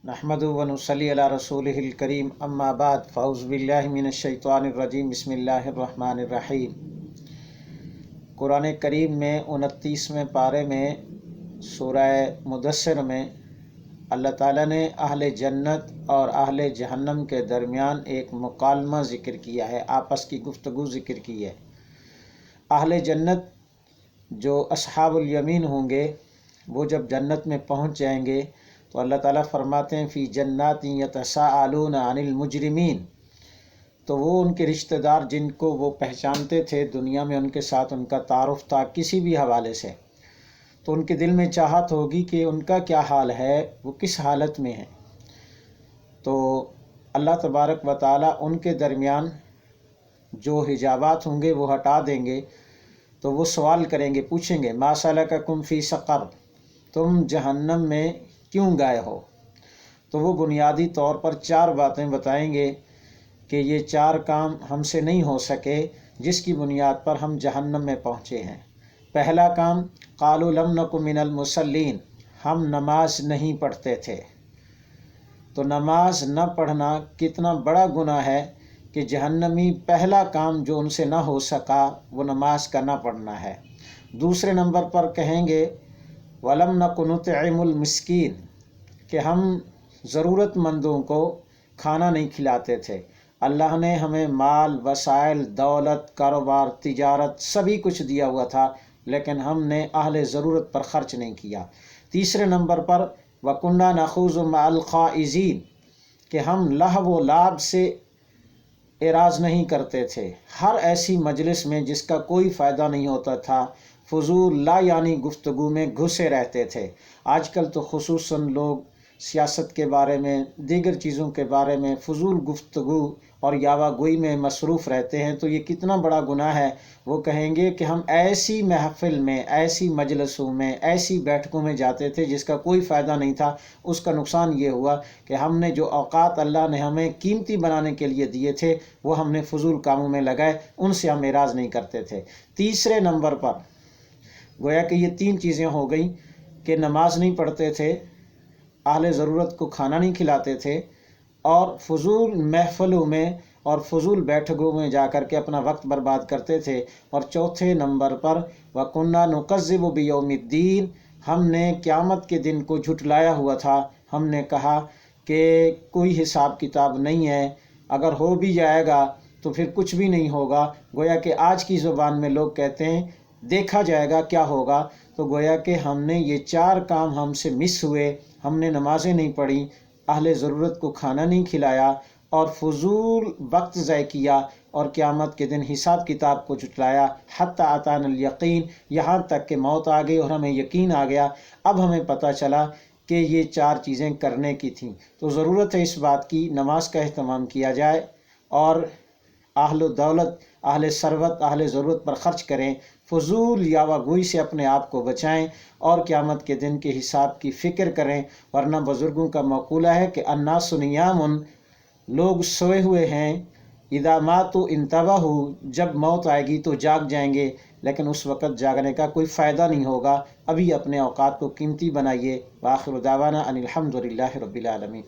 नहमदु व नुसल्ली अला रसूलिहिल करीम अम्मा बाद फ़अऊज़ु बिल्लाहि मिनश शैतानिर रजीम बिस्मिल्लाहिर रहमानिर रहीम। कुरान करीम में 29वें पारे में सूरह मुदस्सिर में अल्लाह ताला ने अहले जन्नत और अहले जहन्नम के दरमियान एक मुकालमा ज़िक्र किया है, आपस की गुफ्तगू ज़िक्र की है। अहले जन्नत जो अस्हाबुल यमीन होंगे वो जब जन्नत में पहुंच जाएंगे तो अल्लाह ताला फरमाते हैं फ़ी जन्नातिन यतसाअलून अनिल मुजरिमीन। तो वो उनके रिश्तेदार जिनको वो पहचानते थे दुनिया में, उनके साथ उनका तारुफ था किसी भी हवाले से, तो उनके दिल में चाहत होगी कि उनका क्या हाल है, वो किस हालत में है। तो अल्लाह तबारक व ताला उनके दरमियान जो हिजाबात होंगे वो हटा देंगे। तो वो सवाल करेंगे, पूछेंगे मा सलककुम फ़ी सक़र, तुम जहन्नम में क्यों गए हो। तो वो बुनियादी तौर पर 4 बातें बताएंगे कि ये 4 काम हमसे नहीं हो सके जिसकी बुनियाद पर हम जहन्नम में पहुँचे हैं। पहला काम, क़ालू लम नकु मिनल मुसल्लीन, हम नमाज नहीं पढ़ते थे। तो नमाज न पढ़ना कितना बड़ा गुनाह है कि जहन्नमी पहला काम जो उनसे ना हो सका वो नमाज का ना पढ़ना है। दूसरे नंबर पर कहेंगे वलम नकु नुतइमुल मिस्कीन, कि हम ज़रूरतमंदों को खाना नहीं खिलाते थे। अल्लाह ने हमें माल, वसाइल, दौलत, कारोबार, तिजारत सभी कुछ दिया हुआ था, लेकिन हमने अहले ज़रूरत पर ख़र्च नहीं किया। तीसरे नंबर पर वकुन्ना नखूज़ु मअल ख़ाइज़ीन, कि हम लहव व लाभ से एराज़ नहीं करते थे। हर ऐसी मजलिस में जिसका कोई फ़ायदा नहीं होता था, फ़ुज़ूल ला यानी गुफ्तगू में घुसे रहते थे। आजकल तो खुसूसन लोग सियासत के बारे में, दीगर चीज़ों के बारे में फ़ुज़ूल गुफ्तगू और यावा गोई में मसरूफ़ रहते हैं। तो ये कितना बड़ा गुनाह है। वो कहेंगे कि हम ऐसी महफ़िल में, ऐसी मजलिसों में, ऐसी बैठकों में जाते थे जिसका कोई फ़ायदा नहीं था। उसका नुकसान ये हुआ कि हमने जो औक़ात अल्लाह ने हमें कीमती बनाने के लिए दिए थे वो हमने फ़ुज़ूल कामों में लगाए, उनसे हम एराज़ नहीं करते थे। तीसरे नंबर पर गोया कि ये 3 चीज़ें हो गई कि नमाज नहीं पढ़ते थे, अहले ज़रूरत को खाना नहीं खिलाते थे और फ़ुज़ूल महफ़िलों में और फ़ुज़ूल बैठकों में जाकर के अपना वक्त बर्बाद करते थे। और चौथे नंबर पर वकुन्ना नुकज़्ज़िबु बियौमिद्दीन, हमने क़यामत के दिन को झुटलाया हुआ था। हमने कहा कि कोई हिसाब किताब नहीं है, अगर हो भी जाएगा तो फिर कुछ भी नहीं होगा। गोया कि आज की ज़ुबान में लोग कहते हैं देखा जाएगा क्या होगा। तो गोया कि हमने ये 4 काम हमसे मिस हुए। हमने नमाज़ें नहीं पढ़ी, अहले ज़रूरत को खाना नहीं खिलाया और फ़ुज़ूल वक्त ज़ाय किया और क़यामत के दिन हिसाब किताब को झुटलाया। हत्ता अतानल यकीन, यहाँ तक कि मौत आ गई और हमें यकीन आ गया। अब हमें पता चला कि ये 4 चीज़ें करने की थीं। तो ज़रूरत है इस बात की नमाज का एहतमाम किया जाए और अहले दौलत, अहले सरवत, अहले ज़रूरत पर ख़र्च करें, फ़ुज़ूल यावा गोई से अपने आप को बचाएं और क़यामत के दिन के हिसाब की फ़िक्र करें। वरना बुज़ुर्गों का मक़ूला है कि अन्नासु नियामुन, लोग सोए हुए हैं, इदा मातु इंतबहू, जब मौत आएगी तो जाग जाएंगे, लेकिन उस वक़्त जागने का कोई फ़ायदा नहीं होगा। अभी अपने औक़ात को कीमती बनाइए। व आख़िरु दावाना अनिल हम्दुलिल्लाहि रब्बिल आलमीन।